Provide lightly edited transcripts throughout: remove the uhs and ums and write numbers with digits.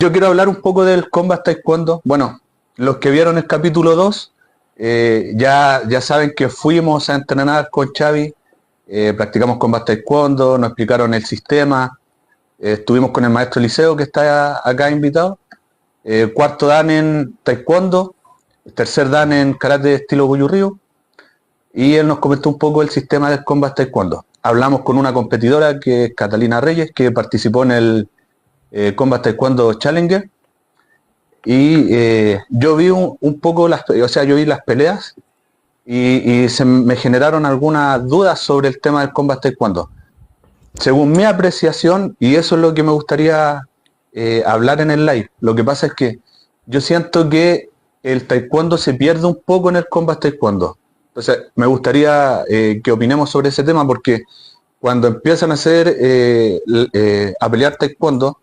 yo quiero hablar un poco del Combat Taekwondo. Bueno, los que vieron el capítulo 2 ya saben que fuimos a entrenar con Xavi, practicamos Combat Taekwondo, nos explicaron el sistema, estuvimos con el maestro Liceo que está acá invitado, cuarto dan en Taekwondo, tercer dan en Karate de estilo Goju Ryu, y él nos comentó un poco el sistema del Combat Taekwondo. Hablamos con una competidora que es Catalina Reyes, que participó en el Combat Taekwondo Challenger, y yo vi un poco yo vi las peleas y se me generaron algunas dudas sobre el tema del Combat Taekwondo. Según mi apreciación, y eso es lo que me gustaría hablar en el live, lo que pasa es que yo siento que el Taekwondo se pierde un poco en el Combat Taekwondo. Entonces, me gustaría que opinemos sobre ese tema, porque cuando empiezan a pelear Taekwondo,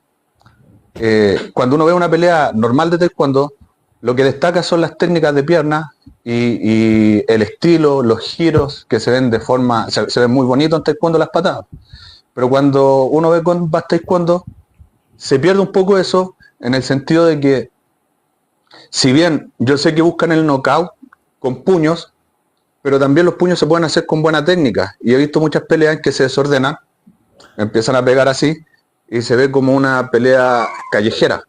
cuando uno ve una pelea normal de Taekwondo, lo que destaca son las técnicas de pierna y el estilo, los giros que se ven se ven muy bonitos en Taekwondo, las patadas. Pero cuando uno ve con Taekwondo, se pierde un poco eso, en el sentido de que, si bien yo sé que buscan el knockout con puños, pero también los puños se pueden hacer con buena técnica. Y he visto muchas peleas en que se desordenan, empiezan a pegar así, y se ve como una pelea callejera.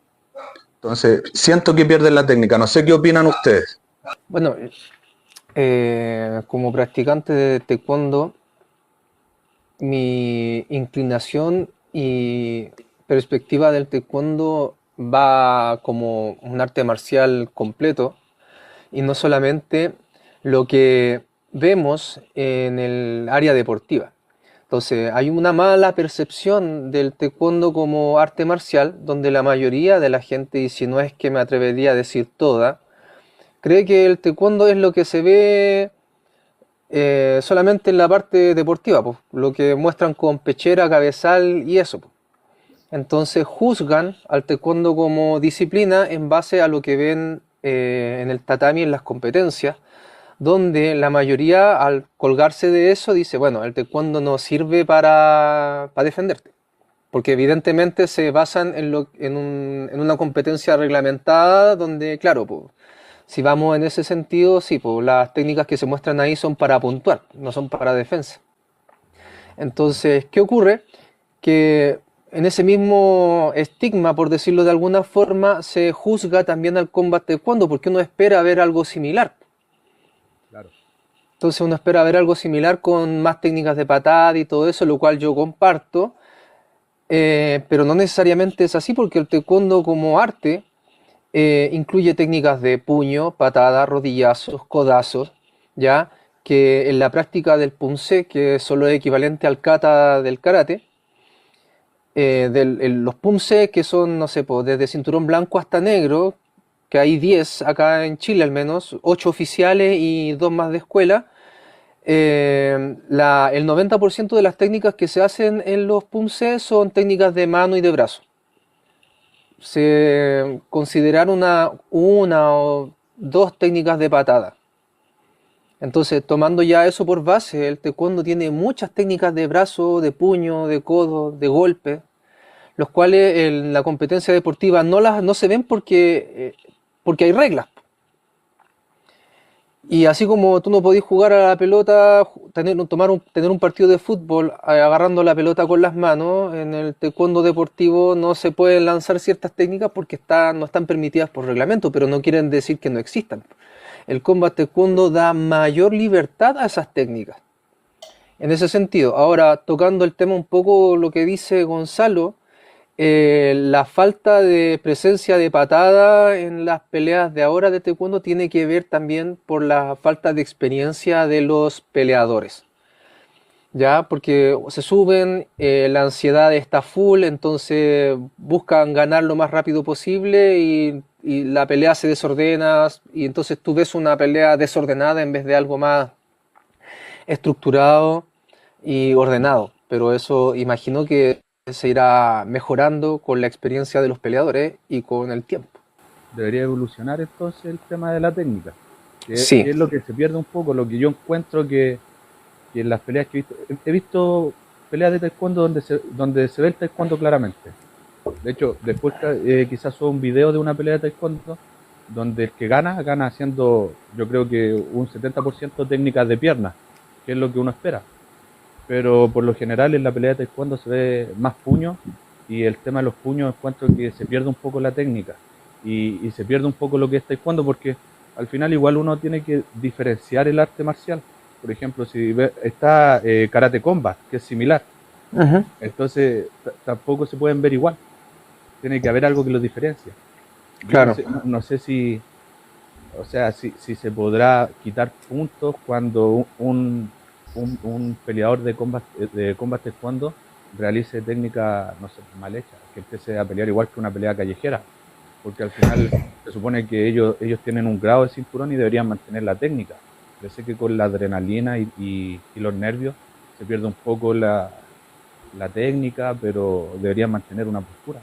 Entonces, siento que pierden la técnica. No sé qué opinan ustedes. Bueno, como practicante de taekwondo, mi inclinación y perspectiva del taekwondo va como un arte marcial completo, y no solamente lo que vemos en el área deportiva. Entonces, hay una mala percepción del taekwondo como arte marcial, donde la mayoría de la gente, y si no es que me atrevería a decir toda, cree que el taekwondo es lo que se ve solamente en la parte deportiva, pues, lo que muestran con pechera, cabezal y eso, pues. Entonces juzgan al taekwondo como disciplina en base a lo que ven en el tatami, en las competencias, donde la mayoría, al colgarse de eso, dice, bueno, el taekwondo no sirve para defenderte, porque evidentemente se basan en una competencia reglamentada, donde, claro, pues, si vamos en ese sentido, sí, pues las técnicas que se muestran ahí son para puntuar, no son para defensa. Entonces, ¿qué ocurre? Que en ese mismo estigma, por decirlo de alguna forma, se juzga también al combate taekwondo, porque uno espera ver algo similar. Claro. Entonces uno espera ver algo similar con más técnicas de patada y todo eso, lo cual yo comparto, pero no necesariamente es así, porque el taekwondo como arte incluye técnicas de puño, patada, rodillazos, codazos, ¿ya? Que en la práctica del punse, que es solo equivalente al kata del karate, los punse, que son, no sé, pues, desde cinturón blanco hasta negro, que hay 10 acá en Chile al menos, 8 oficiales y 2 más de escuela. El 90% de las técnicas que se hacen en los punse son técnicas de mano y de brazo. Se consideraron una o dos técnicas de patada. Entonces, tomando ya eso por base, el taekwondo tiene muchas técnicas de brazo, de puño, de codo, de golpe, los cuales en la competencia deportiva no se ven porque hay reglas. Y así como tú no podés jugar a la pelota, tener un partido de fútbol agarrando la pelota con las manos, en el taekwondo deportivo no se pueden lanzar ciertas técnicas porque no están permitidas por reglamento, pero no quieren decir que no existan. El combat taekwondo da mayor libertad a esas técnicas. En ese sentido, ahora tocando el tema un poco lo que dice Gonzalo, la falta de presencia de patada en las peleas de ahora de taekwondo tiene que ver también por la falta de experiencia de los peleadores, ya, porque se suben, la ansiedad está full, entonces buscan ganar lo más rápido posible y la pelea se desordena, y entonces tú ves una pelea desordenada en vez de algo más estructurado y ordenado. Pero eso imagino que se irá mejorando con la experiencia de los peleadores y con el tiempo. Debería evolucionar entonces el tema de la técnica, Sí. que es lo que se pierde un poco, lo que yo encuentro que en las peleas que he visto peleas de taekwondo donde se ve el taekwondo claramente. De hecho, después quizás suba un video de una pelea de taekwondo donde el que gana, gana haciendo, yo creo que un 70% técnicas de piernas, que es lo que uno espera. Pero por lo general en la pelea de taekwondo se ve más puños, y el tema de los puños encuentro que se pierde un poco la técnica, y se pierde un poco lo que es taekwondo, porque al final igual uno tiene que diferenciar el arte marcial. Por ejemplo, si está karate combat, que es similar, Ujú. entonces tampoco se pueden ver igual, tiene que haber algo que los diferencie. Yo no Claro. sé, no sé si, o sea, si se podrá quitar puntos cuando un peleador de combat taekwondo realice técnica, no sé, mal hecha, que empiece a pelear igual que una pelea callejera, porque al final se supone que ellos tienen un grado de cinturón y deberían mantener la técnica. Yo sé que con la adrenalina y los nervios se pierde un poco la técnica, pero deberían mantener una postura.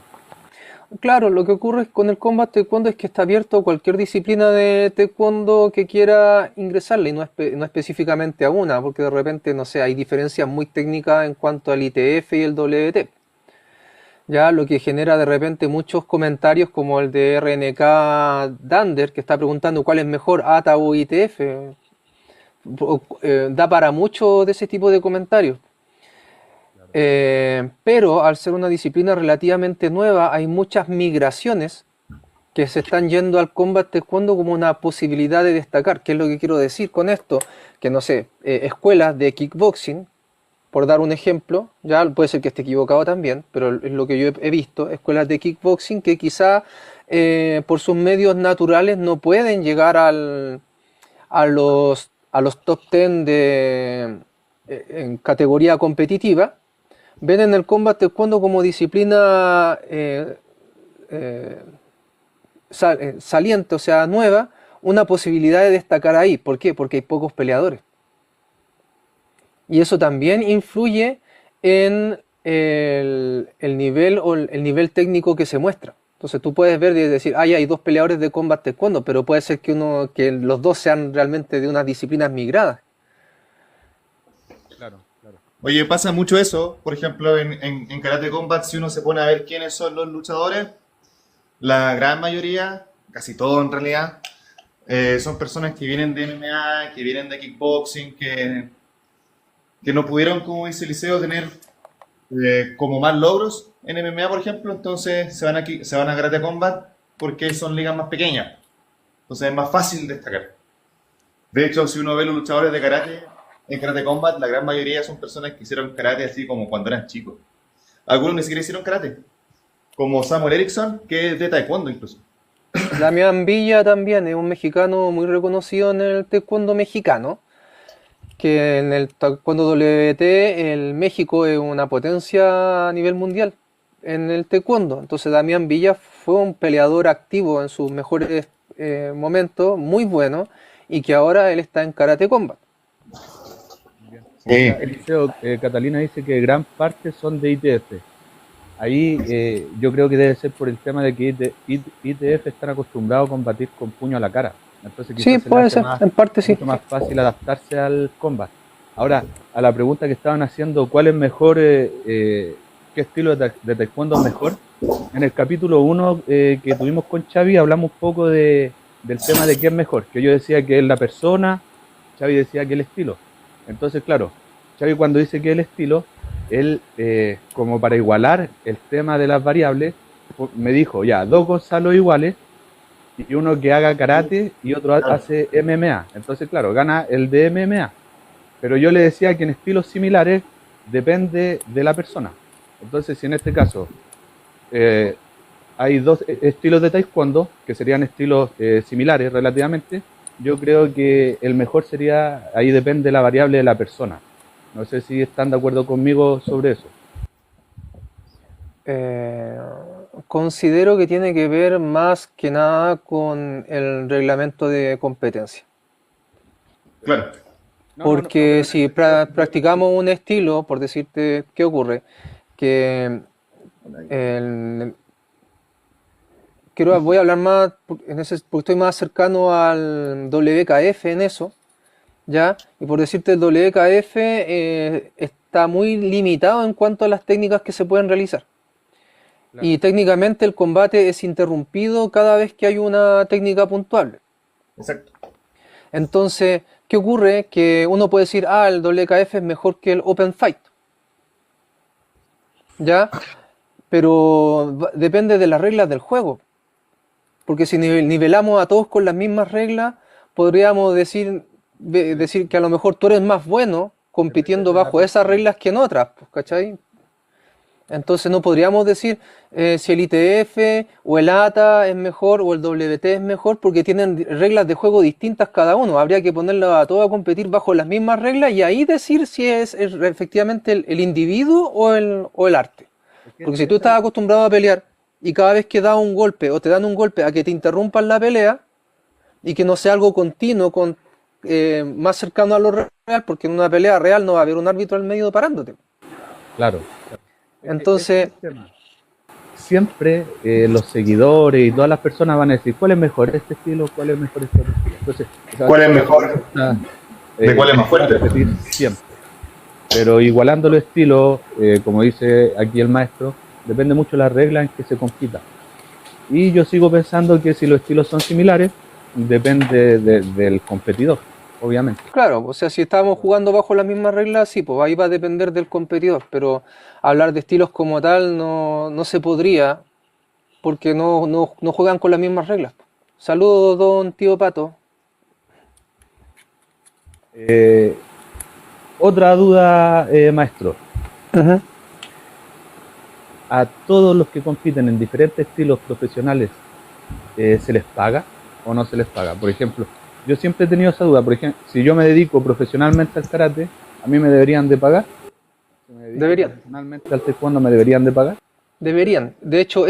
Claro, lo que ocurre con el combat taekwondo es que está abierto a cualquier disciplina de taekwondo que quiera ingresarle y no específicamente a una, porque de repente, no sé, hay diferencias muy técnicas en cuanto al ITF y el WT. Ya lo que genera de repente muchos comentarios como el de RNK Dander, que está preguntando cuál es mejor, ATA o ITF. Da para mucho de ese tipo de comentarios. Claro. Pero al ser una disciplina relativamente nueva, hay muchas migraciones que se están yendo al combat taekwondo como una posibilidad de destacar. ¿Qué es lo que quiero decir con esto? Que no sé, escuelas de kickboxing, por dar un ejemplo, ya puede ser que esté equivocado también, pero es lo que yo he visto, escuelas de kickboxing que quizá por sus medios naturales no pueden llegar a los top 10 en categoría competitiva, ven en el combat taekwondo como disciplina eh, saliente, o sea, nueva, una posibilidad de destacar ahí. ¿Por qué? Porque hay pocos peleadores. Y eso también influye en el nivel o el nivel técnico que se muestra. Entonces tú puedes ver y decir, ah, ya hay dos peleadores de combat taekwondo, pero puede ser que los dos sean realmente de unas disciplinas migradas. Claro, claro. Oye, pasa mucho eso, por ejemplo, en Karate Combat, si uno se pone a ver quiénes son los luchadores, la gran mayoría, casi todos en realidad, son personas que vienen de MMA, que vienen de kickboxing, que no pudieron, como dice Liceo, tener como más logros en MMA, por ejemplo, entonces se van a Karate Combat porque son ligas más pequeñas, entonces es más fácil destacar. De hecho, si uno ve los luchadores de karate, en Karate Combat, la gran mayoría son personas que hicieron karate así como cuando eran chicos. Algunos ni siquiera hicieron karate, como Samuel Erickson, que es de taekwondo incluso. Damián Villa también es un mexicano muy reconocido en el taekwondo mexicano, que en el taekwondo WT el México es una potencia a nivel mundial en el taekwondo. Entonces Damián Villa fue un peleador activo en sus mejores momentos, muy bueno, y que ahora él está en Karate Combat. Bien. Sí. Mira, Eliseo, Catalina dice que gran parte son de ITF. Ahí yo creo que debe ser por el tema de que ITF están acostumbrados a combatir con puño a la cara. Entonces Sí, quizás se les puede hace ser, en parte sí. mucho más fácil adaptarse al combat. Ahora, a la pregunta que estaban haciendo, ¿cuál es mejor, qué estilo de taekwondo es mejor? En el capítulo 1 que tuvimos con Xavi hablamos un poco del tema de qué es mejor. Que yo decía que es la persona, Xavi decía que el estilo. Entonces, claro, Xavi cuando dice que el estilo, él, como para igualar el tema de las variables, me dijo, ya, dos Gonzalo iguales, y uno que haga karate y otro hace MMA. Entonces, claro, gana el de MMA. Pero yo le decía que en estilos similares depende de la persona. Entonces, si en este caso hay dos estilos de taekwondo, que serían estilos similares relativamente, yo creo que el mejor sería, ahí depende la variable de la persona. No sé si están de acuerdo conmigo sobre eso. Considero que tiene que ver más que nada con el reglamento de competencia. Claro. Porque pero si practicamos un estilo, por decirte, ¿qué ocurre? Que el- voy a hablar más, porque estoy más cercano al WKF en eso, ¿ya? Y por decirte, el WKF está muy limitado en cuanto a las técnicas que se pueden realizar. Claro. Y técnicamente el combate es interrumpido cada vez que hay una técnica puntuable. Exacto. Entonces, ¿qué ocurre? Que uno puede decir, ah, el WKF es mejor que el Open Fight, ¿ya? Pero depende de las reglas del juego. Porque si nivelamos a todos con las mismas reglas, podríamos decir que a lo mejor tú eres más bueno compitiendo bajo esas reglas que en otras, pues, ¿cachai? Entonces no podríamos decir si el ITF o el ATA es mejor o el WT es mejor porque tienen reglas de juego distintas cada uno. Habría que ponerlo a todos a competir bajo las mismas reglas y ahí decir si es efectivamente el individuo o el arte. Porque si tú estás acostumbrado a pelear y cada vez que das un golpe o te dan un golpe a que te interrumpan la pelea y que no sea algo continuo, más cercano a lo real, porque en una pelea real no va a haber un árbitro al medio parándote. Claro. Entonces, Ese es el tema. Siempre los seguidores y todas las personas van a decir cuál es mejor este estilo, cuál es mejor este otro estilo. Entonces, ¿Cuál es mejor? ¿De cuál es más fuerte? Repetir siempre. Pero igualando los estilos, como dice aquí el maestro, depende mucho de las reglas en que se compita. Y yo sigo pensando que si los estilos son similares, depende del competidor, obviamente. claro, o sea, si estábamos jugando bajo las mismas reglas, sí, pues ahí va a depender del competidor, pero hablar de estilos como tal no se podría, porque no juegan con las mismas reglas. Saludos, don Tío Pato. Otra duda, maestro. ¿A todos los que compiten en diferentes estilos profesionales se les paga o no se les paga? Por ejemplo, yo siempre he tenido esa duda. Por ejemplo, si yo me dedico profesionalmente al karate, ¿a mí me deberían de pagar? Si me dedico Deberían. profesionalmente al taekwondo, ¿me deberían de pagar? Deberían. De hecho,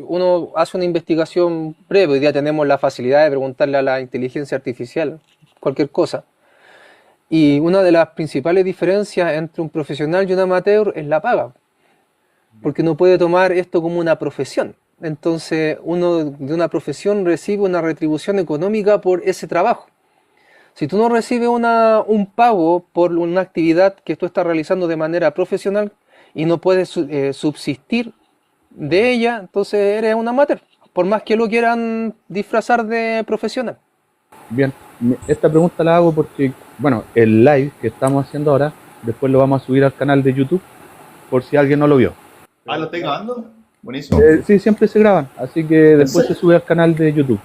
uno hace una investigación breve. Hoy día tenemos la facilidad de preguntarle a la inteligencia artificial cualquier cosa. Y una de las principales diferencias entre un profesional y un amateur es la paga. Porque no puede tomar esto como una profesión. Entonces, uno de una profesión recibe una retribución económica por ese trabajo. Si tú no recibes un pago por una actividad que tú estás realizando de manera profesional y no puedes subsistir de ella, entonces eres un amateur, por más que lo quieran disfrazar de profesional. Bien, esta pregunta la hago porque, bueno, el live que estamos haciendo ahora, después lo vamos a subir al canal de YouTube, por si alguien no lo vio. Ah, ¿lo estáis grabando? Buenísimo. Sí, siempre se graban, así que después se sube al canal de YouTube.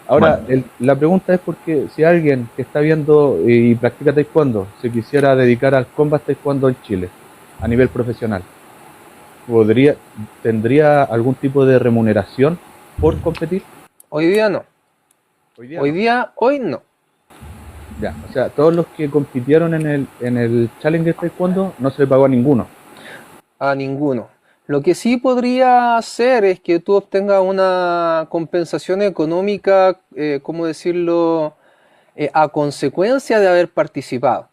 Ahora, la pregunta es porque si alguien que está viendo y practica taekwondo se quisiera dedicar al combat taekwondo en Chile, a nivel profesional, ¿tendría algún tipo de remuneración por competir? Hoy día no. Hoy no. Ya, o sea, todos los que compitieron en el Challenger Taekwondo no se le pagó a ninguno. A ninguno. Lo que sí podría hacer es que tú obtengas una compensación económica, ¿cómo decirlo?, a consecuencia de haber participado.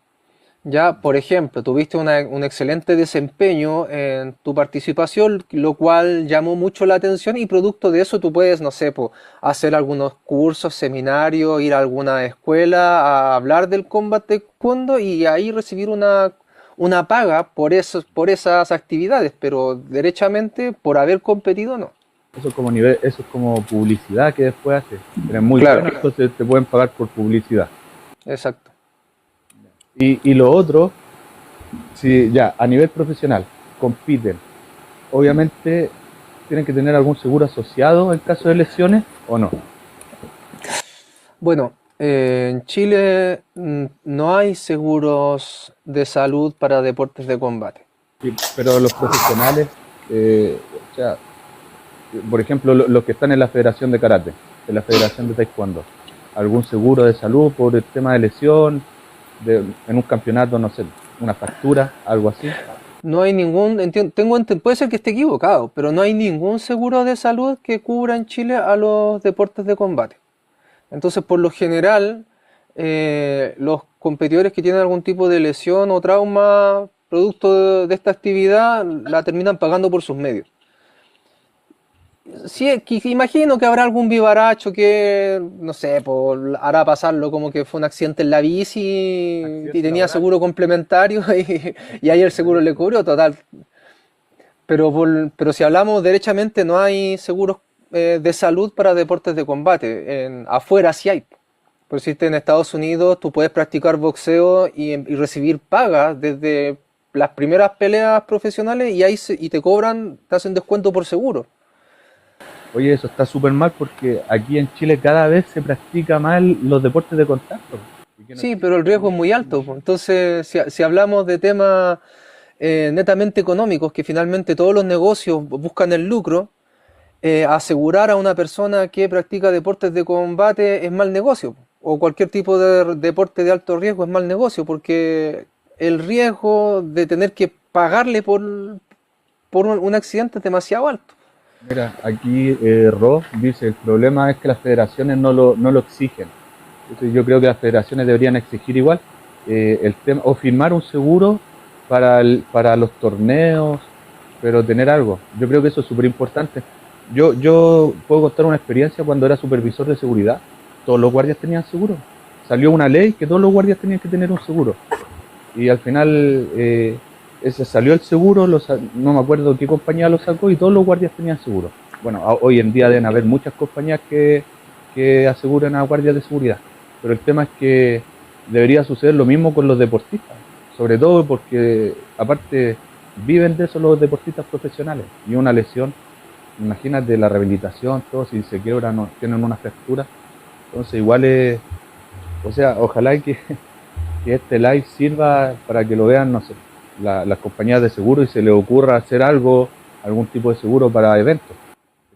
Ya, por ejemplo, tuviste un excelente desempeño en tu participación, lo cual llamó mucho la atención y producto de eso tú puedes, no sé, hacer algunos cursos, seminarios, ir a alguna escuela a hablar del Combat Taekwondo y ahí recibir una paga por esas actividades, pero derechamente por haber competido no. Eso es como publicidad que después haces. Eres muy Claro. bueno, entonces te pueden pagar por publicidad. Exacto. Y lo otro, si ya a nivel profesional compiten, obviamente tienen que tener algún seguro asociado en caso de lesiones o no. Bueno, en Chile no hay seguros de salud para deportes de combate. Sí, pero los profesionales, o sea, por ejemplo, los que están en la Federación de Karate, en la Federación de Taekwondo, algún seguro de salud por el tema de lesión, en un campeonato, no sé, una fractura, algo así. No hay puede ser que esté equivocado, pero no hay ningún seguro de salud que cubra en Chile a los deportes de combate. Entonces, por lo general, los competidores que tienen algún tipo de lesión o trauma producto de esta actividad la terminan pagando por sus medios. Sí, imagino que habrá algún vivaracho que, no sé, hará pasarlo como que fue un accidente en la bici y tenía seguro complementario y ahí el seguro le cubrió, total. Pero si hablamos derechamente, no hay seguros de salud para deportes de combate. Afuera sí hay. Por decirte, en Estados Unidos tú puedes practicar boxeo y recibir pagas desde las primeras peleas profesionales y y te cobran, te hacen descuento por seguro. Oye, eso está súper mal porque aquí en Chile cada vez se practica más los deportes de contacto. Sí, pero el riesgo es muy alto. Entonces, si hablamos de temas netamente económicos, que finalmente todos los negocios buscan el lucro, asegurar a una persona que practica deportes de combate es mal negocio, o cualquier tipo de deporte de alto riesgo es mal negocio, porque el riesgo de tener que pagarle por un accidente es demasiado alto. Mira, aquí Ro dice, el problema es que las federaciones no lo exigen. Entonces, yo creo que las federaciones deberían exigir igual el tema, o firmar un seguro para los torneos, pero tener algo. Yo creo que eso es súper importante. Yo puedo contar una experiencia cuando era supervisor de seguridad. Todos los guardias tenían seguro. Salió una ley que todos los guardias tenían que tener un seguro. Y al final ese salió el seguro, no me acuerdo qué compañía lo sacó y todos los guardias tenían seguro. Bueno, hoy en día deben haber muchas compañías que aseguran a guardias de seguridad. Pero el tema es que debería suceder lo mismo con los deportistas. Sobre todo porque, aparte, viven de eso los deportistas profesionales. Y una lesión, imagínate la rehabilitación, todo, si se quiebran o tienen una fractura. Entonces, igual es. O sea, ojalá que este live sirva para que lo vean, no sé, las compañías de seguro y se les ocurra hacer algún tipo de seguro para eventos.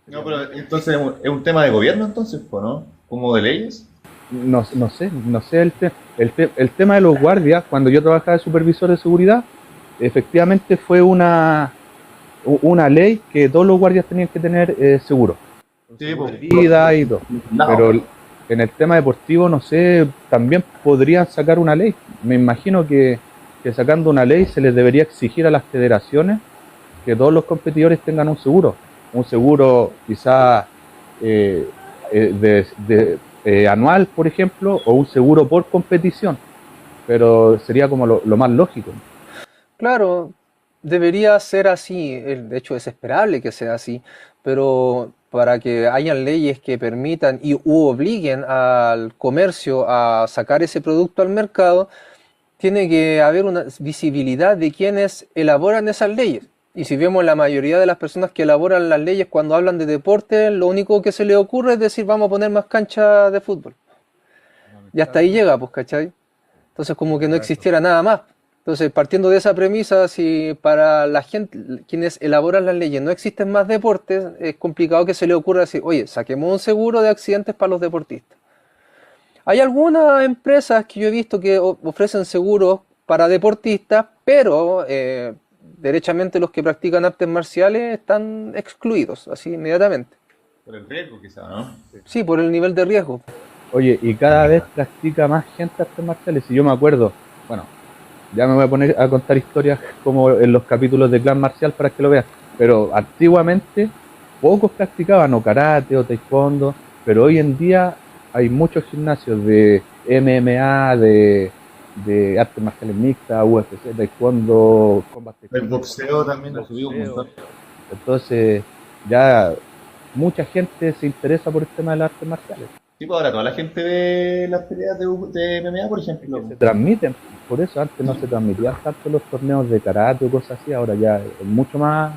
No, pero entonces es un tema de gobierno, entonces, pues, ¿no? ¿Como de leyes? No sé el tema de los guardias. Cuando yo trabajaba de supervisor de seguridad, efectivamente fue una ley que todos los guardias tenían que tener seguro, Sí, pues. vida y todo. No. Pero en el tema deportivo, no sé, también podrían sacar una ley. Me imagino que sacando una ley se les debería exigir a las federaciones que todos los competidores tengan un seguro quizá anual, por ejemplo, o un seguro por competición, pero sería como lo más lógico. Claro, debería ser así, de hecho es esperable que sea así, pero para que hayan leyes que permitan u obliguen al comercio a sacar ese producto al mercado, tiene que haber una visibilidad de quienes elaboran esas leyes. Y si vemos la mayoría de las personas que elaboran las leyes cuando hablan de deporte, lo único que se les ocurre es decir vamos a poner más canchas de fútbol. Y hasta ahí llega, pues, ¿cachai? Entonces como que no existiera nada más. Entonces, partiendo de esa premisa, si para la gente, quienes elaboran las leyes, no existen más deportes, es complicado que se le ocurra decir, oye, saquemos un seguro de accidentes para los deportistas. Hay algunas empresas que yo he visto que ofrecen seguros para deportistas, pero derechamente los que practican artes marciales están excluidos, así inmediatamente. Por el riesgo, quizá, ¿no? Sí, por el nivel de riesgo. Oye, y cada vez practica más gente artes marciales. Y yo me acuerdo, bueno, ya me voy a poner a contar historias como en los capítulos de Clan Marcial para que lo veas. Pero antiguamente pocos practicaban o karate o taekwondo, pero hoy en día hay muchos gimnasios de MMA, de artes marciales mixtas, UFC, taekwondo, combate. El boxeo también lo subió un montón. Entonces ya mucha gente se interesa por el tema de las artes marciales. Sí, pues ahora toda la gente ve las peleas de MMA, por ejemplo. Se transmiten, por eso antes no se transmitían tanto los torneos de karate o cosas así, ahora ya es mucho más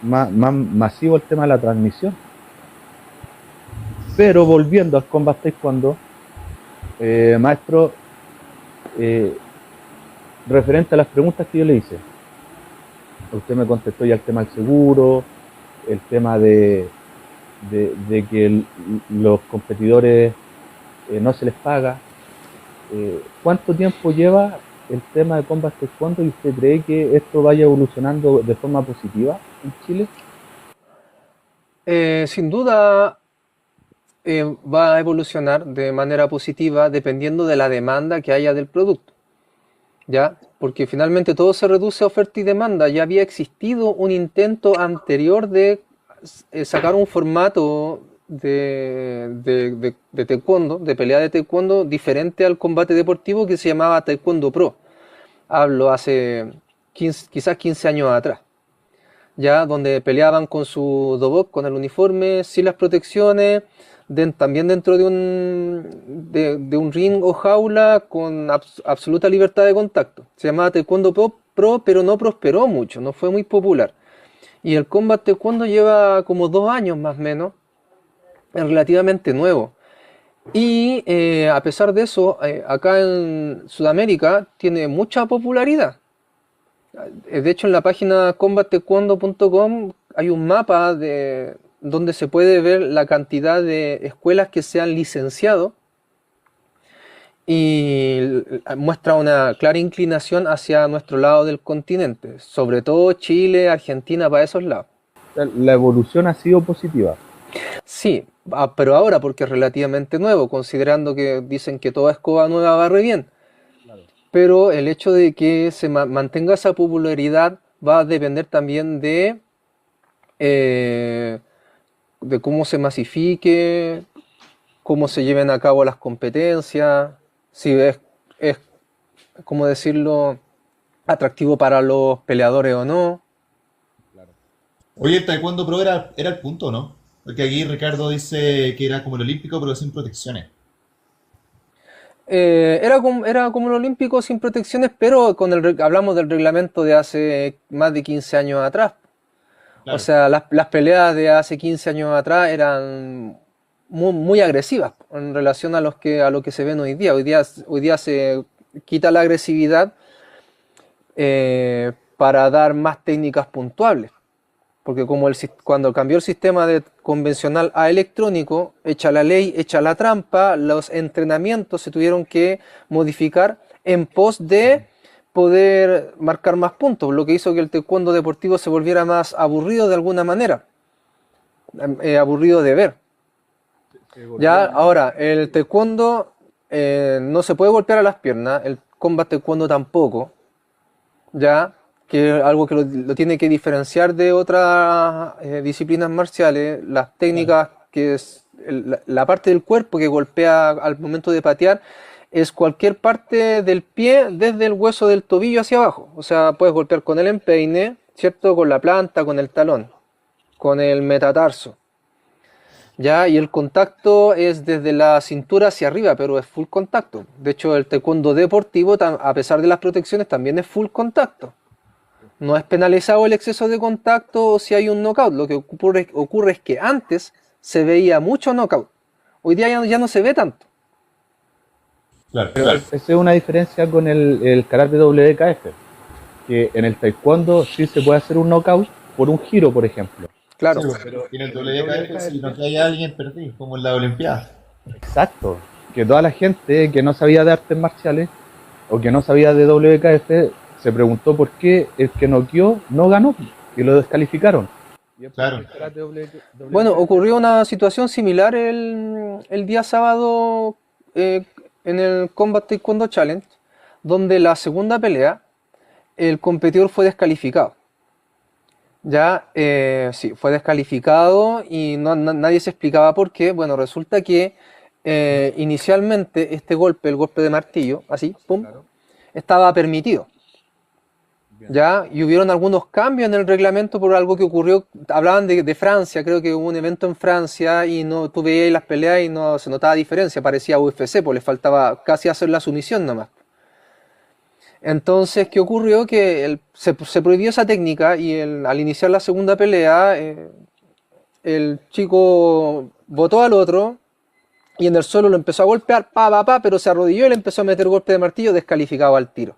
masivo el tema de la transmisión. Pero volviendo al Combat Taekwondo, maestro, referente a las preguntas que yo le hice, usted me contestó ya el tema del seguro, el tema de que los competidores no se les paga. ¿Cuánto tiempo lleva el tema de Combat Taekwondo y usted cree que esto vaya evolucionando de forma positiva en Chile? Sin duda va a evolucionar de manera positiva dependiendo de la demanda que haya del producto, ¿ya? Porque finalmente todo se reduce a oferta y demanda. Ya había existido un intento anterior de sacar un formato de taekwondo, de pelea de taekwondo diferente al combate deportivo que se llamaba Taekwondo Pro. Hablo hace quizás 15 años atrás. ya donde peleaban con su dobok, con el uniforme, sin las protecciones, también dentro de un ring o jaula con absoluta libertad de contacto. Se llamaba Taekwondo Pro, pero no prosperó mucho, no fue muy popular. Y el Combat Taekwondo lleva como 2 años más o menos, es relativamente nuevo. Y a pesar de eso, acá en Sudamérica tiene mucha popularidad. De hecho, en la página combattaekwondo.com hay un mapa donde se puede ver la cantidad de escuelas que se han licenciado y muestra una clara inclinación hacia nuestro lado del continente, sobre todo Chile, Argentina, para esos lados. La evolución ha sido positiva. Sí, pero ahora porque es relativamente nuevo, considerando que dicen que toda escoba nueva barre bien. Pero el hecho de que se mantenga esa popularidad va a depender también de cómo se masifique, cómo se lleven a cabo las competencias, si es ¿cómo decirlo?, atractivo para los peleadores o no. Oye, el Taekwondo Pro era el punto, ¿no? Porque aquí Ricardo dice que era como el olímpico, pero sin protecciones. Era como el olímpico sin protecciones, pero hablamos del reglamento de hace más de 15 años atrás. Claro. O sea, las peleas de hace 15 años atrás eran muy agresivas en relación a lo que se ven hoy día. Hoy día se quita la agresividad para dar más técnicas puntuables. Porque cuando cambió el sistema de convencional a electrónico, hecha la ley, hecha la trampa, los entrenamientos se tuvieron que modificar en pos de poder marcar más puntos, lo que hizo que el taekwondo deportivo se volviera más aburrido de alguna manera, aburrido de ver. Ya, ahora, el taekwondo no se puede golpear a las piernas, el combat taekwondo tampoco, ya, que es algo que lo tiene que diferenciar de otras disciplinas marciales, las técnicas, que es la parte del cuerpo que golpea al momento de patear, es cualquier parte del pie desde el hueso del tobillo hacia abajo. O sea, puedes golpear con el empeine, ¿cierto? Con la planta, con el talón, con el metatarso. ¿Ya? Y el contacto es desde la cintura hacia arriba, pero es full contacto. De hecho, el taekwondo deportivo, a pesar de las protecciones, también es full contacto. No es penalizado el exceso de contacto o si hay un knockout. Lo que ocurre es que antes se veía mucho knockout. Hoy día ya no se ve tanto. Claro, Pero claro. esa es una diferencia con el karate WKF, que en el taekwondo sí se puede hacer un knockout por un giro, por ejemplo. Claro. Sí, pero en el WKF, si no que haya alguien perdido, como en la Olimpiada. Exacto. Que toda la gente que no sabía de artes marciales o que no sabía de WKF se preguntó por qué el que noqueó no ganó y lo descalificaron. Claro. Bueno, ocurrió una situación similar el día sábado en el Combat Taekwondo Challenge, donde la segunda pelea el competidor fue descalificado. Ya, sí, fue descalificado y nadie se explicaba por qué. Bueno, resulta que inicialmente este golpe, el golpe de martillo, así, pum, Claro. estaba permitido. Bien. ¿Ya? Y hubieron algunos cambios en el reglamento por algo que ocurrió. Hablaban de Francia, creo que hubo un evento en Francia y tú veías las peleas y no se notaba diferencia, parecía UFC, pues le faltaba casi hacer la sumisión nomás. Entonces, ¿qué ocurrió? Que se prohibió esa técnica y al iniciar la segunda pelea, el chico botó al otro y en el suelo lo empezó a golpear, pero se arrodilló y le empezó a meter golpe de martillo, descalificado al tiro.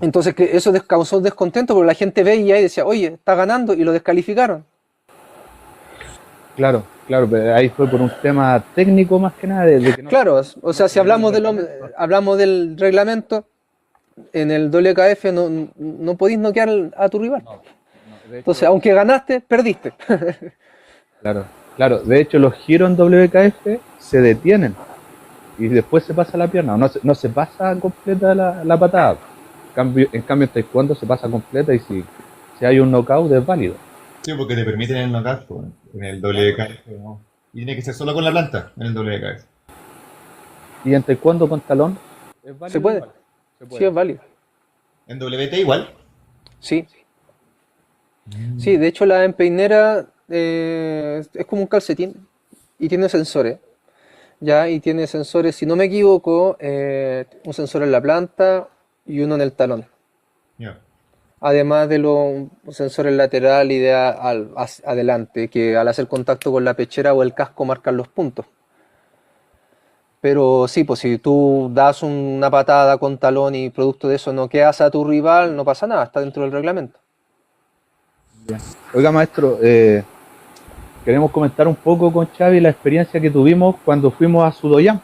Entonces que eso causó descontento porque la gente veía y decía, oye, está ganando, y lo descalificaron. Claro, pero ahí fue por un tema técnico más que nada. De que no Claro, o sea, si hablamos del reglamento, en el WKF no podéis noquear a tu rival. de Entonces, hecho, aunque ganaste, perdiste. claro, de hecho los giros en WKF se detienen y después se pasa la pierna, no se pasa completa la patada. En cambio en taekwondo se pasa completa y si hay un knockout es válido. Sí, porque te permiten el knockout pues, en el WKF, ¿no? Y tiene que ser solo con la planta en el WKF. Y en taekwondo con talón es válido. Se puede. Igual. Se puede. Sí, es válido. En WT igual. Sí, sí, de hecho la empeinera es como un calcetín y tiene sensores, ya, y tiene sensores, si no me equivoco, un sensor en la planta y uno en el talón. Ya. Además de los sensores lateral y adelante, que al hacer contacto con la pechera o el casco marcan los puntos. Pero sí, pues si tú das una patada con talón y producto de eso no quedas a tu rival, no pasa nada, está dentro del reglamento. Ya. Oiga, maestro, queremos comentar un poco con Xavi la experiencia que tuvimos cuando fuimos a Sudoyán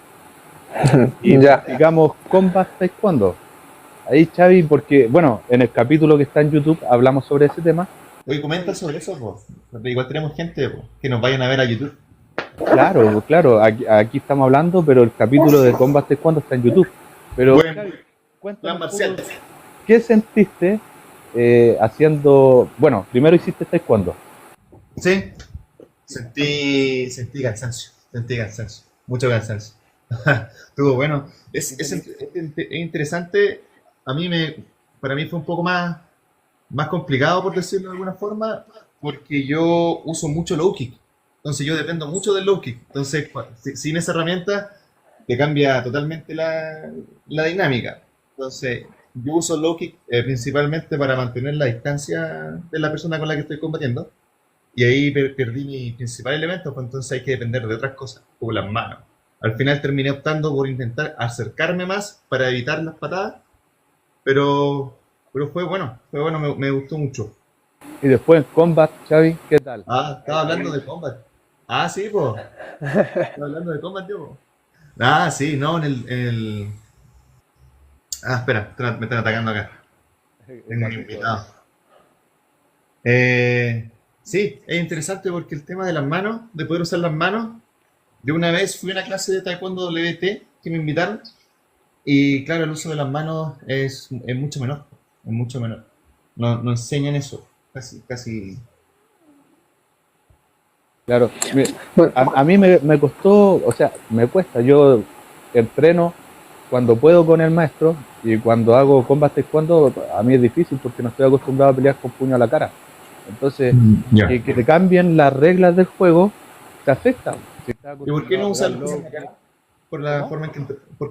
y Ya. practicamos Combat Taekwondo. Ahí, Xavi, porque, bueno, en el capítulo que está en YouTube hablamos sobre ese tema. Oye, comenta sobre eso, po. Porque igual tenemos gente, po, que nos vayan a ver a YouTube. Claro, claro, aquí estamos hablando, pero el capítulo de Combat Taekwondo está en YouTube. Pero, Bueno, Xavi, plan cuéntanos un marcial. poco, ¿qué sentiste haciendo, bueno, primero hiciste Taekwondo? Sí, sentí cansancio, mucho cansancio. Estuvo bueno. Es interesante. Para mí fue un poco más complicado, por decirlo de alguna forma, porque yo uso mucho low kick. Entonces yo dependo mucho del low kick. Entonces, sin esa herramienta, te cambia totalmente la dinámica. Entonces, yo uso low kick principalmente para mantener la distancia de la persona con la que estoy combatiendo. Y ahí perdí mi principal elemento, pues entonces hay que depender de otras cosas, como las manos. Al final terminé optando por intentar acercarme más para evitar las patadas, pero fue bueno, me gustó mucho. Y después en Combat, Xavi, ¿qué tal? Ah, estaba hablando de combat. Ah, sí, pues. Estaba hablando de combat yo, po. Ah, sí, no, Ah, espera, me están atacando acá. Tengo un invitado. Sí, es interesante porque el tema de las manos, de poder usar las manos, yo una vez fui a una clase de Taekwondo WT que me invitaron y claro, el uso de las manos es mucho menor, es mucho menor. No enseñan eso, casi. Claro, Bueno, a mí me costó, o sea, me cuesta, yo entreno cuando puedo con el maestro y cuando hago Combat Taekwondo, a mí es difícil porque no estoy acostumbrado a pelear con puño a la cara. Entonces, Ya. que te cambien las reglas del juego te afecta. Si estás ¿Y por qué no acostumbrado a usas los pegar puños a la cara? Por la ¿Cómo? forma en que, ¿por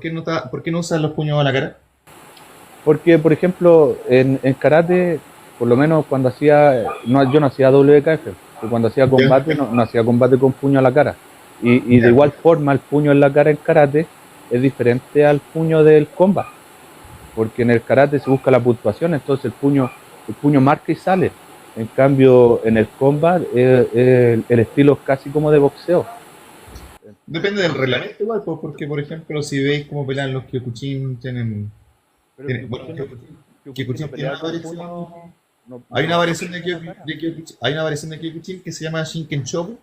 qué no usas los puños a la cara? Porque, por ejemplo, en karate, por lo menos cuando hacía, no, yo no hacía WKF, y cuando hacía combate, no hacía combate con puño a la cara. Y de Ya. igual forma, el puño en la cara en karate es diferente al puño del combat, porque en el karate se busca la puntuación, entonces el puño marca y sale. En cambio, en el combat, el estilo es casi como de boxeo. Depende del reglamento igual, pues, porque por ejemplo, si veis cómo pelean los Kyokushin, Pero el bueno, Kyokushin Kyokushin no tiene pelea una con variación. puño, Hay no una pelea variación con de puño en la cara. Kyokushin, hay una variación de Kyokushin que se llama Shinken Shobu,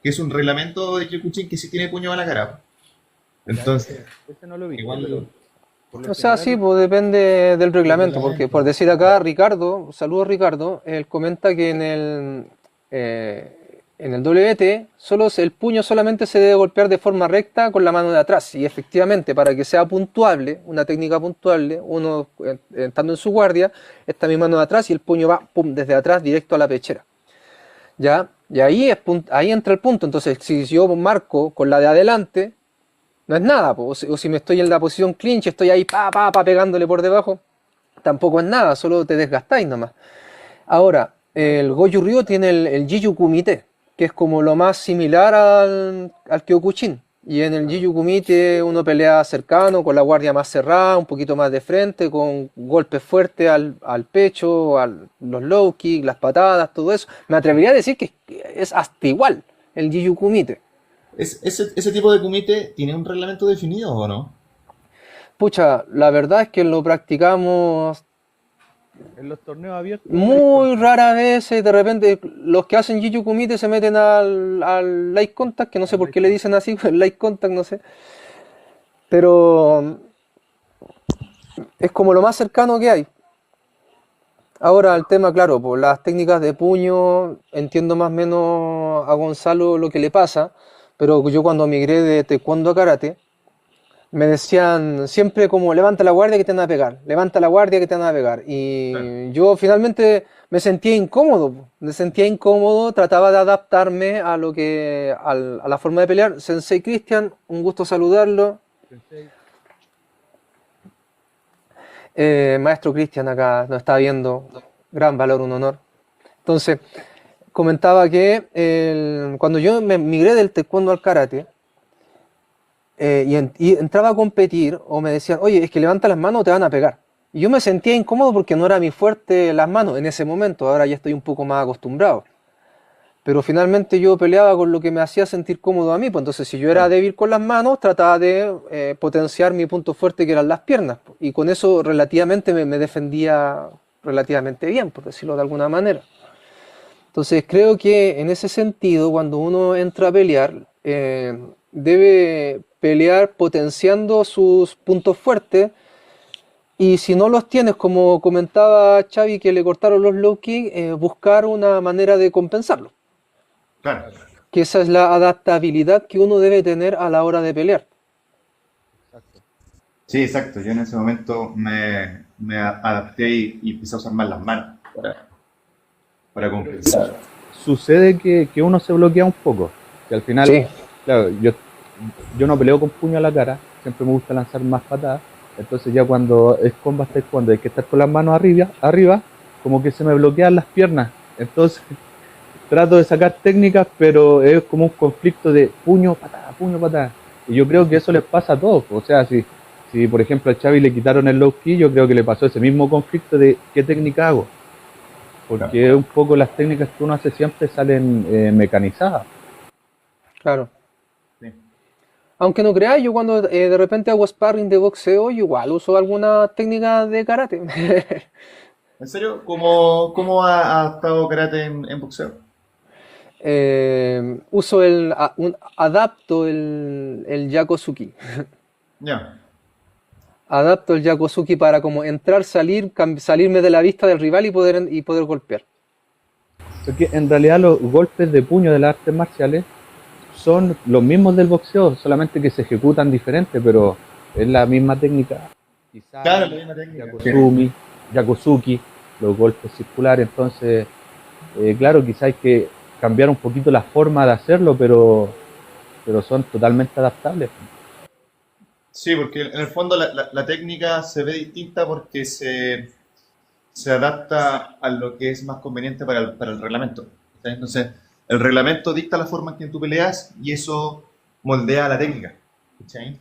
que es un reglamento de Kyokushin que sí tiene puño a la cara. Ya, Entonces, ese no lo he visto, igual pero por lo o sea, sí, general, pues depende del el reglamento, porque por reglamento. decir acá, Ricardo, saludos Ricardo, él comenta que en el WT el puño solamente se debe golpear de forma recta con la mano de atrás. Y efectivamente, para que sea puntuable, una técnica puntuable, uno estando en su guardia, está mi mano de atrás y el puño va pum, desde atrás directo a la pechera. ¿Ya? Y ahí entra el punto. Entonces, si yo marco con la de adelante, no es nada, po. O si me estoy en la posición clinch, estoy ahí pegándole por debajo, tampoco es nada, solo te desgastáis nomás. Ahora, el Goju Ryu tiene el Jiyu Kumite, que es como lo más similar al Kyokushin. Y en el Jiyu Kumite uno pelea cercano, con la guardia más cerrada, un poquito más de frente, con golpes fuertes al pecho, los low kicks, las patadas, todo eso. Me atrevería a decir que es hasta igual el Jiyu Kumite. ¿Ese tipo de kumite tiene un reglamento definido o no? Pucha, la verdad es que lo practicamos en los torneos abiertos no hay muy contra. raras veces. De repente los que hacen Jiu Kumite se meten al light contact, que no sé Al por light qué le dicen así, el light contact, no sé. Pero es como lo más cercano que hay. Ahora el tema, claro, por las técnicas de puño, entiendo más o menos a Gonzalo lo que le pasa, pero yo cuando migré de taekwondo a karate, me decían siempre como levanta la guardia que te van a pegar, levanta la guardia que te van a pegar. Y yo finalmente me sentía incómodo, trataba de adaptarme a a la forma de pelear. Sensei Cristian, un gusto saludarlo. Maestro Cristian acá nos está viendo, gran valor, un honor. Entonces, comentaba que cuando yo me migré del taekwondo al karate, y entraba a competir, o me decían, oye, es que levanta las manos o te van a pegar. Y yo me sentía incómodo porque no era mi fuerte las manos en ese momento, ahora ya estoy un poco más acostumbrado. Pero finalmente yo peleaba con lo que me hacía sentir cómodo a mí, pues entonces si yo era débil con las manos, trataba de potenciar mi punto fuerte que eran las piernas, pues, y con eso relativamente me defendía relativamente bien, por decirlo de alguna manera. Entonces creo que en ese sentido, cuando uno entra a pelear, debe pelear potenciando sus puntos fuertes, y si no los tienes, como comentaba Xavi que le cortaron los low kick, buscar una manera de compensarlo. Claro. Que esa es la adaptabilidad que uno debe tener a la hora de pelear. Sí, exacto. Yo en ese momento me adapté y empecé a usar más las manos para compensar. Sucede que uno se bloquea un poco, que al final, Sí. claro, yo no peleo con puño a la cara, siempre me gusta lanzar más patadas, entonces ya cuando es combat taekwondo hay que estar con las manos arriba, como que se me bloquean las piernas, entonces trato de sacar técnicas, pero es como un conflicto de puño, patada, y yo creo que eso les pasa a todos, o sea, si por ejemplo a Xavi le quitaron el low kick, yo creo que le pasó ese mismo conflicto de qué técnica hago, porque un poco las técnicas que uno hace siempre salen mecanizadas. Claro. Sí. Aunque no creáis, yo cuando de repente hago sparring de boxeo, yo igual uso alguna técnica de karate. ¿En serio? ¿Cómo ha estado karate en boxeo? Uso adapto el Yakosuki. Ya. Adapto el Yakosuki para como entrar, salirme de la vista del rival y poder golpear. Porque en realidad los golpes de puño de las artes marciales son los mismos del boxeo, solamente que se ejecutan diferente, pero es la misma técnica. Quizás Claro, la misma técnica. Yakosuki, los golpes circulares, entonces, claro, quizás hay que cambiar un poquito la forma de hacerlo, pero son totalmente adaptables. Sí, porque en el fondo la técnica se ve distinta porque se adapta a lo que es más conveniente para el reglamento. ¿Sí? Entonces, el reglamento dicta la forma en que tú peleas y eso moldea la técnica. ¿Sí?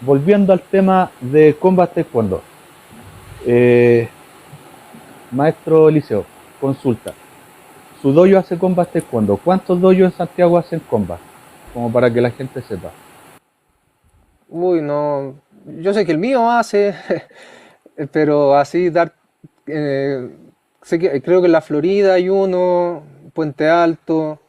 Volviendo al tema de combat taekwondo, maestro Eliseo, consulta. Su dojo hace combat taekwondo. ¿Cuántos dojos en Santiago hacen combat? Como para que la gente sepa. Uy, no. Yo sé que el mío hace, pero así creo que en la Florida hay uno, Puente Alto,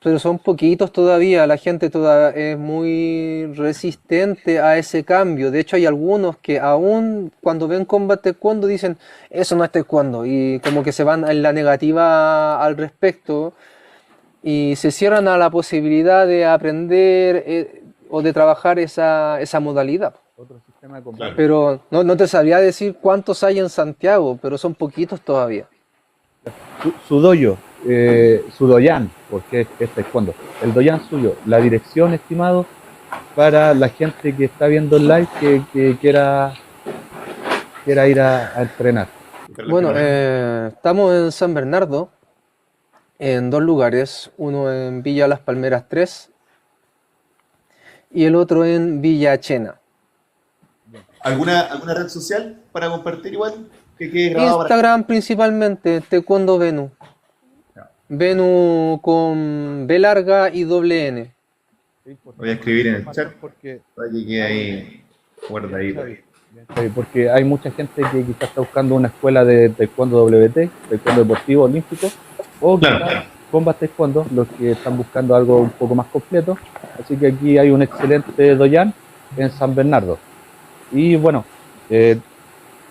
pero son poquitos todavía. La gente todavía es muy resistente a ese cambio. De hecho, hay algunos que aún cuando ven combat taekwondo dicen, eso no es taekwondo, y como que se van en la negativa al respecto y se cierran a la posibilidad de aprender o de trabajar esa modalidad. Otro sistema de combate. Pero no te sabría decir cuántos hay en Santiago, pero son poquitos todavía. Su dojo, su doyan, porque es taekwondo. El doyan suyo, la dirección, estimado, para la gente que está viendo el live que quiera ir a entrenar. Bueno, estamos en San Bernardo, en dos lugares, uno en Villa Las Palmeras 3 y el otro en Villa Chena. ¿Alguna red social para compartir igual? Que quede grabado Instagram principalmente, Taekwondo Venu. Venu con B larga y doble N. Voy a escribir en el chat porque para que quede ahí guardadito. porque hay mucha gente que quizás está buscando una escuela de taekwondo WT, taekwondo deportivo olímpico, o quizás combat taekwondo, los que están buscando algo un poco más completo. Así que aquí hay un excelente doyan en San Bernardo. Y bueno,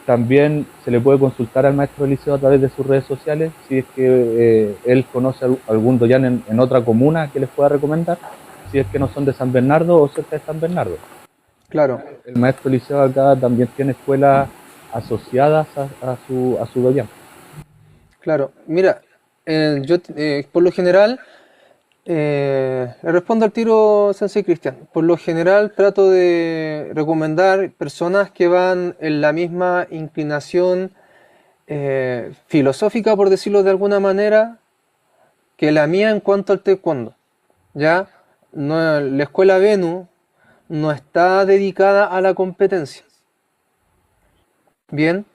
también se le puede consultar al maestro Eliseo a través de sus redes sociales si es que él conoce algún doyan en otra comuna que les pueda recomendar. si es que no son de San Bernardo o cerca de San Bernardo. Claro, El maestro Liceo acá también tiene escuelas asociadas a su doyan. claro. Mira, por lo general, le respondo al tiro, Sensei Cristian. Por lo general trato de recomendar personas que van en la misma inclinación filosófica, por decirlo de alguna manera, que la mía en cuanto al taekwondo. ¿Ya? No, la escuela Venu no está dedicada a la competencia. Bien,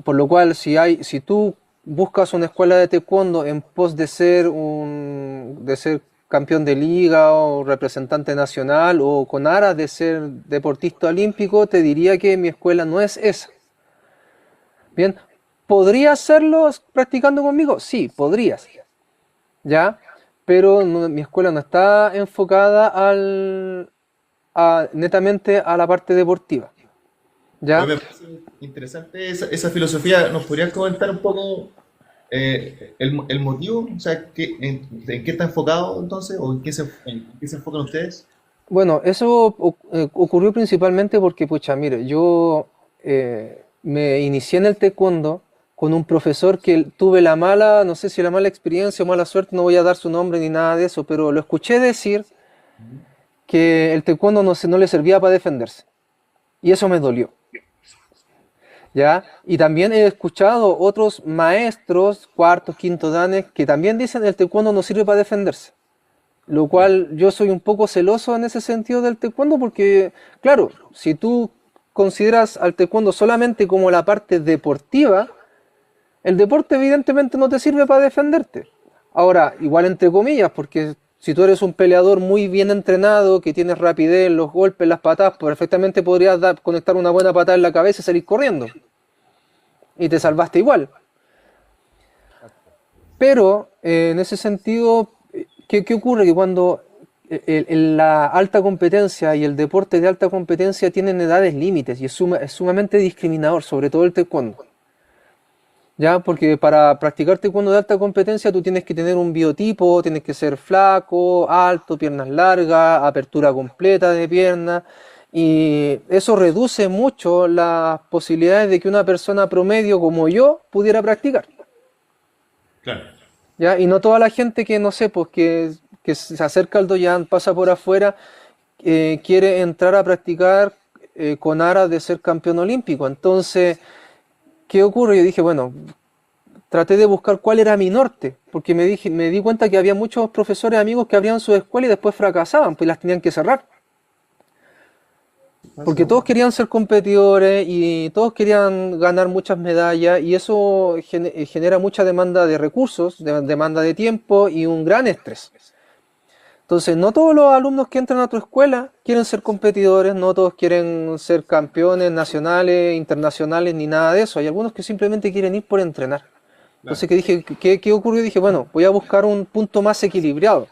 por lo cual si tú buscas una escuela de taekwondo en pos de ser campeón de liga o representante nacional o con aras de ser deportista olímpico, te diría que mi escuela no es esa. Bien, ¿podrías hacerlo practicando conmigo? Sí, podrías, ¿ya? Pero mi escuela no está enfocada netamente a la parte deportiva, Hoy ¿ya? me parece interesante esa filosofía. ¿Nos podrías comentar un poco el motivo? O sea, ¿en qué está enfocado entonces? ¿O en qué se enfocan ustedes? Bueno, eso ocurrió principalmente porque, pucha, mire, yo me inicié en el taekwondo con un profesor que tuve la mala, no sé si la mala experiencia o mala suerte, no voy a dar su nombre ni nada de eso, pero lo escuché decir que el taekwondo no le servía para defenderse. Y eso me dolió, ¿ya? Y también he escuchado otros maestros, cuartos, quintos danes, que también dicen que el taekwondo no sirve para defenderse. Lo cual yo soy un poco celoso en ese sentido del taekwondo porque, claro, si tú consideras al taekwondo solamente como la parte deportiva, el deporte evidentemente no te sirve para defenderte. Ahora, igual entre comillas, porque si tú eres un peleador muy bien entrenado, que tienes rapidez, los golpes, las patadas, perfectamente podrías conectar una buena patada en la cabeza y salir corriendo. Y te salvaste igual. Pero en ese sentido, ¿qué ocurre? Que cuando la alta competencia y el deporte de alta competencia tienen edades límites y es sumamente discriminador, sobre todo el taekwondo. ¿Ya? Porque para practicar taekwondo de alta competencia tú tienes que tener un biotipo, tienes que ser flaco, alto, piernas largas, apertura completa de piernas, y eso reduce mucho las posibilidades de que una persona promedio como yo pudiera practicar. Claro. ¿Ya? Y no toda la gente que, no sé, pues que se acerca al doyan, pasa por afuera, quiere entrar a practicar con aras de ser campeón olímpico. Entonces, ¿qué ocurre? Yo dije, bueno, traté de buscar cuál era mi norte, porque me di cuenta que había muchos profesores amigos que abrían su escuela y después fracasaban, pues las tenían que cerrar. Porque todos querían ser competidores y todos querían ganar muchas medallas y eso genera mucha demanda de recursos, demanda de tiempo y un gran estrés. Entonces, no todos los alumnos que entran a tu escuela quieren ser competidores, no todos quieren ser campeones nacionales, internacionales, ni nada de eso. Hay algunos que simplemente quieren ir por entrenar. Entonces, ¿qué ocurrió? Dije, bueno, voy a buscar un punto más equilibrado.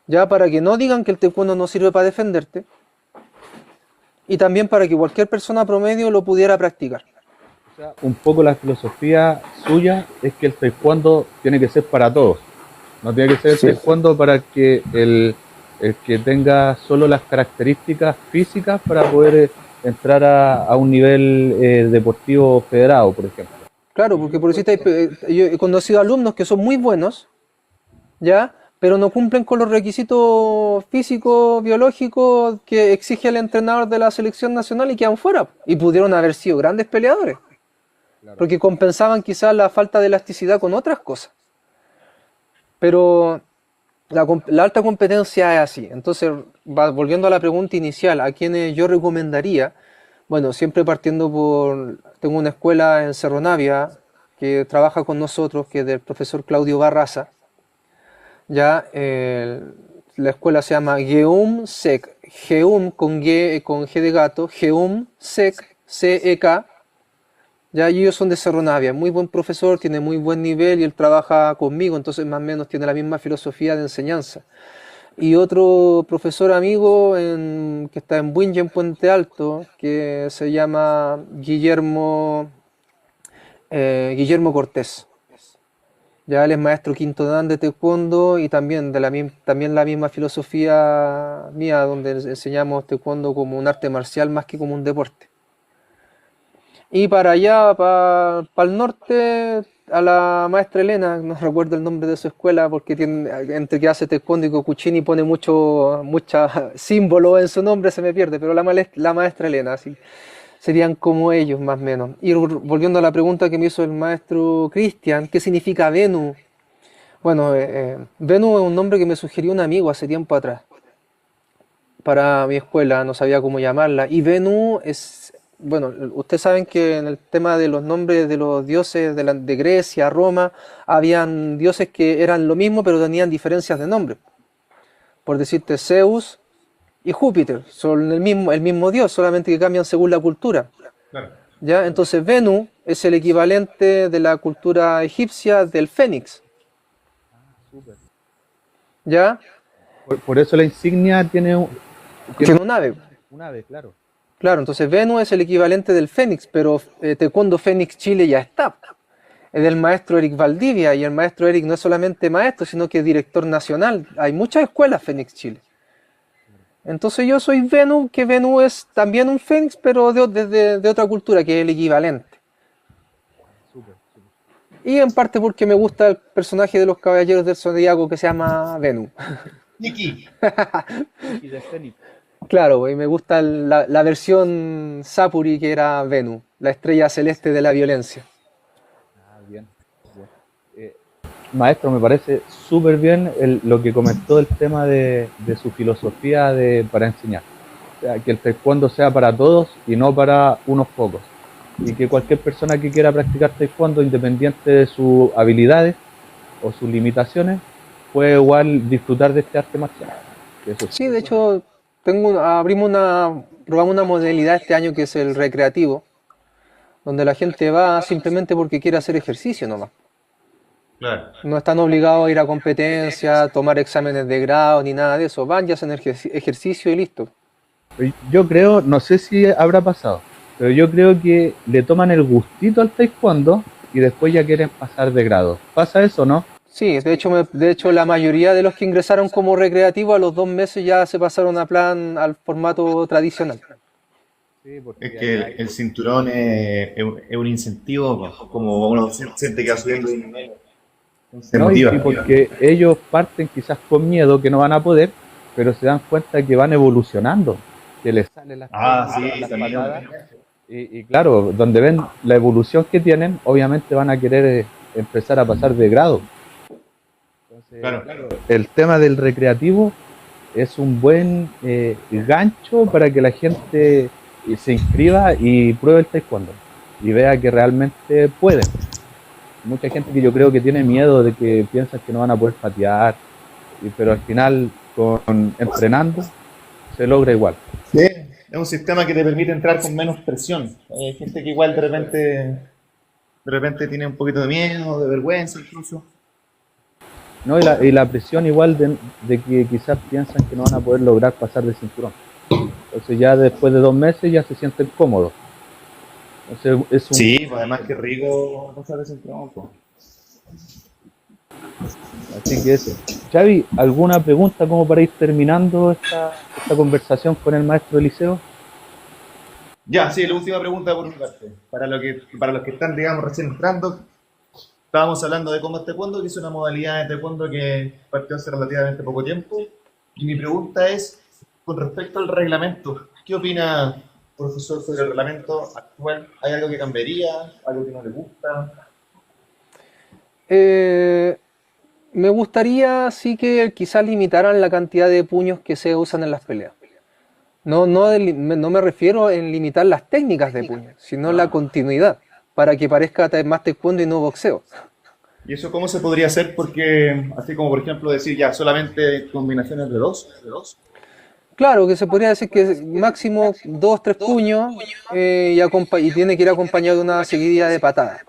Ya para que no digan que el taekwondo no sirve para defenderte, y también para que cualquier persona promedio lo pudiera practicar. O sea, un poco la filosofía suya es que el taekwondo tiene que ser para todos. No tiene que ser el taekwondo para que el que tenga solo las características físicas para poder entrar a un nivel deportivo federado, por ejemplo. Claro, porque por eso yo he conocido alumnos que son muy buenos, ¿ya? Pero no cumplen con los requisitos físicos, biológicos que exige el entrenador de la selección nacional y quedan fuera. Y pudieron haber sido grandes peleadores, porque compensaban quizás la falta de elasticidad con otras cosas. Pero la alta competencia es así. Entonces, volviendo a la pregunta inicial, ¿a quienes yo recomendaría? Bueno, siempre partiendo tengo una escuela en Cerro Navia que trabaja con nosotros, que es del profesor Claudio Barraza. Ya, la escuela se llama Geum Sec, Geum con G de gato, Geum Sec, C-E-K. Ya, y ellos son de Cerro Navia, muy buen profesor, tiene muy buen nivel y él trabaja conmigo, entonces más o menos tiene la misma filosofía de enseñanza. Y otro profesor amigo que está en Buinje, en Puente Alto, que se llama Guillermo Cortés. Ya él es maestro quinto dan de taekwondo y también también la misma filosofía mía, donde enseñamos taekwondo como un arte marcial más que como un deporte. Y para allá, para el norte, a la maestra Elena, no recuerdo el nombre de su escuela, porque tiene, entre que hace taekwondo y Kokuchini pone mucha símbolo en su nombre, se me pierde, pero la maestra Elena, así serían como ellos más o menos. Y volviendo a la pregunta que me hizo el maestro Cristian, ¿qué significa Venu? Bueno, Venu es un nombre que me sugirió un amigo hace tiempo atrás para mi escuela, no sabía cómo llamarla. Y Venu es, bueno, ustedes saben que en el tema de los nombres de los dioses de Grecia, Roma, habían dioses que eran lo mismo pero tenían diferencias de nombre. Por decirte, Zeus y Júpiter son el mismo dios, solamente que cambian según la cultura. Claro. ¿Ya? Entonces Venu es el equivalente de la cultura egipcia del fénix. ¿Ya? Por eso la insignia tiene Tiene un ave. un ave, claro. Claro, entonces Venu es el equivalente del fénix, pero Taekwondo Fénix Chile ya está. Es del maestro Eric Valdivia, y el maestro Eric no es solamente maestro, sino que es director nacional. Hay muchas escuelas Fénix Chile. Entonces yo soy Venu, que Venu es también un fénix, pero de otra cultura, que es el equivalente. Y en parte porque me gusta el personaje de los Caballeros del Zodiaco que se llama Venu. Nikki. Y de Zenith. Claro, y me gusta la versión Sapuri que era Venu, la estrella celeste de la violencia. Bien. Maestro, me parece súper bien lo que comentó el tema de su filosofía para enseñar. O sea, que el taekwondo sea para todos y no para unos pocos. Y que cualquier persona que quiera practicar taekwondo, independiente de sus habilidades o sus limitaciones, puede igual disfrutar de este arte marcial. Sí, de hecho, probamos una modalidad este año que es el recreativo, donde la gente va simplemente porque quiere hacer ejercicio nomás. Claro. No están obligados a ir a competencia, tomar exámenes de grado ni nada de eso. Van y hacen ejercicio y listo. Yo creo, no sé si habrá pasado, pero yo creo que le toman el gustito al taekwondo y después ya quieren pasar de grado. ¿Pasa eso, no? Sí, de hecho la mayoría de los que ingresaron como recreativo a los 2 meses ya se pasaron al formato tradicional. Sí, Es que el cinturón es un incentivo, como uno siente que va subiendo de nivel. Se No, motiva. y porque ellos parten quizás con miedo que no van a poder, pero se dan cuenta que van evolucionando, que les salen las Sí, las también. patadas. Y claro, donde ven la evolución que tienen, obviamente van a querer empezar a pasar de grado. Entonces, Claro. el tema del recreativo es un buen gancho para que la gente se inscriba y pruebe el taekwondo y vea que realmente pueden. Mucha gente que yo creo que tiene miedo de que piensan que no van a poder patear, pero al final entrenando se logra igual. Sí, es un sistema que te permite entrar con menos presión. Hay gente que igual de repente tiene un poquito de miedo, de vergüenza incluso. ¿No? Y la presión igual de que quizás piensan que no van a poder lograr pasar de cinturón. Entonces ya después de 2 meses ya se sienten cómodos. Entonces es un Sí, pues además que rico pasar de cinturón. Pues. Así que eso. Xavi, ¿alguna pregunta como para ir terminando esta conversación con el maestro Eliseo? Ya, sí, la última pregunta por mi parte. Para los que están, digamos, recién entrando, estábamos hablando de Combat Taekwondo, que es una modalidad de Taekwondo que partió hace relativamente poco tiempo. Y mi pregunta es, con respecto al reglamento, ¿qué opina, profesor, sobre el reglamento actual? ¿Hay algo que cambiaría? ¿Algo que no le gusta? Me gustaría sí que quizás limitaran la cantidad de puños que se usan en las peleas. No me refiero en limitar las técnicas de puño, sino la continuidad, para que parezca más taekwondo y no boxeo. ¿Y eso cómo se podría hacer? Porque, así como por ejemplo decir ya solamente combinaciones de dos. Claro, que se podría decir que máximo 2, 3 puños y tiene que ir acompañado de una seguidilla de patadas.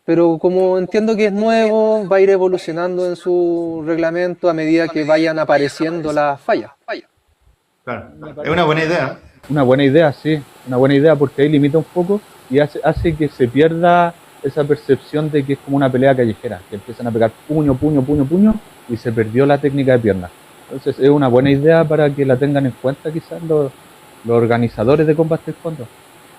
Pero como entiendo que es nuevo, va a ir evolucionando en su reglamento a medida que vayan apareciendo las fallas. Claro, es una buena idea. Una buena idea, sí. Una buena idea porque ahí limita un poco y hace que se pierda esa percepción de que es como una pelea callejera, que empiezan a pegar puño, puño, puño, puño, y se perdió la técnica de piernas. Entonces es una buena idea para que la tengan en cuenta quizás los organizadores de Combat Taekwondo,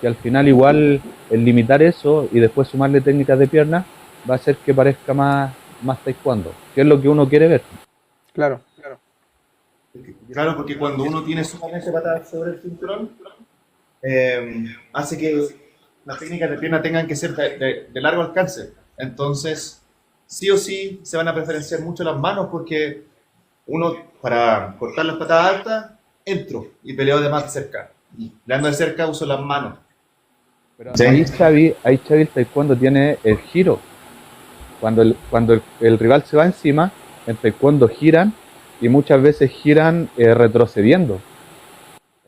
que al final igual el limitar eso y después sumarle técnicas de piernas va a hacer que parezca más taekwondo, que es lo que uno quiere ver. Claro, claro. Claro, porque cuando uno tiene solamente patadas sobre el cinturón, hace que las técnicas de pierna tengan que ser de largo alcance. Entonces, sí o sí, se van a preferenciar mucho las manos porque uno, para cortar las patadas altas, entro y peleo de más de cerca. Y peleando de cerca uso las manos. Pero Sí. ahí Xavi el taekwondo tiene el giro. Cuando el rival se va encima, en taekwondo giran y muchas veces giran retrocediendo.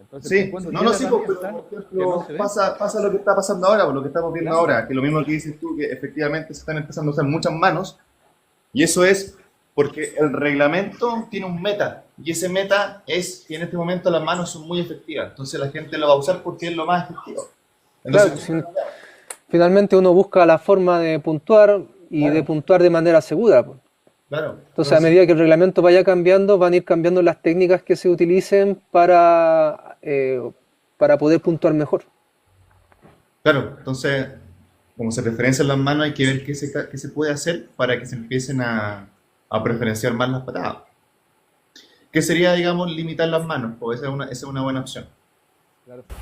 Entonces, Sí, taekwondo no, tiene sí, herramientas pero por que ejemplo, no se ven. pasa lo que está pasando ahora, por lo que estamos viendo Claro. ahora, que lo mismo que dices tú, que efectivamente se están empezando a usar muchas manos, y eso es porque el reglamento tiene un meta, y ese meta es que en este momento las manos son muy efectivas, entonces la gente lo va a usar porque es lo más efectivo. Claro, Entonces, finalmente uno busca la forma de puntuar y de claro, puntuar de manera segura, pues. claro. Entonces, a medida que el reglamento vaya cambiando, van a ir cambiando las técnicas que se utilicen para poder puntuar mejor. Claro, entonces, como se preferencian las manos, hay que ver qué se puede hacer para que se empiecen a preferenciar más las patadas. ¿Qué sería, digamos, limitar las manos? Pues esa es una buena opción.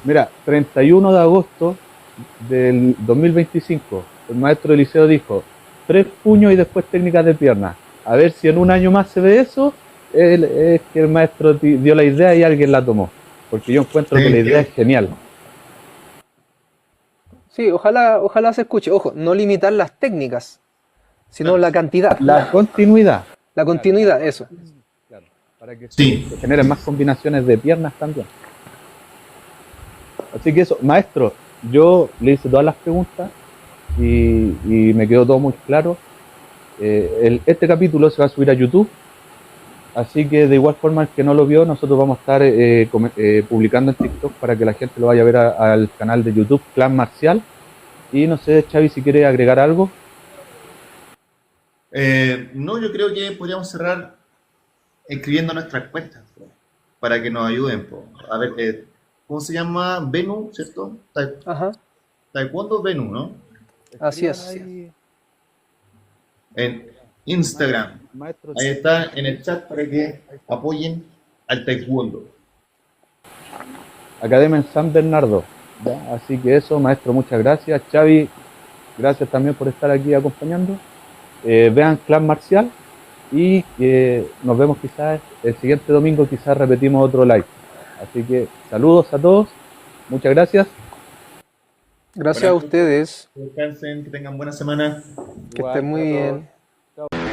Mira, 31 de agosto del 2025, el maestro Eliseo dijo 3 puños y después técnicas de pierna. A ver si en un año más se ve eso. Es que el maestro dio la idea y alguien la tomó. Porque yo encuentro que la idea es genial. Sí, ojalá se escuche. Ojo, no limitar las técnicas, sino la cantidad, La continuidad. la continuidad, eso. Claro, para que Sí. se generen más combinaciones de piernas también. Así que eso, maestro, yo le hice todas las preguntas y me quedó todo muy claro. Este capítulo se va a subir a YouTube, así que de igual forma el que no lo vio, nosotros vamos a estar publicando en TikTok para que la gente lo vaya a ver al canal de YouTube Clan Marcial. Y no sé, Xavi, si quiere agregar algo. No, yo creo que podríamos cerrar escribiendo nuestras cuentas para que nos ayuden. A ver, ¿cómo se llama? Venu, ¿cierto? Ajá, Taekwondo Venu, ¿no? así es. Ahí, En Instagram. maestro, Ahí está en el chat para que apoyen al Taekwondo. Academia en San Bernardo. ¿Ya? Así que eso, maestro, muchas gracias. Xavi, gracias también por estar aquí acompañando. Vean Clan Marcial y nos vemos quizás el siguiente domingo, quizás repetimos otro live. Así que saludos a todos, muchas gracias. Gracias a ustedes, Que descansen, que tengan buena semana. que estén muy bien. Chao.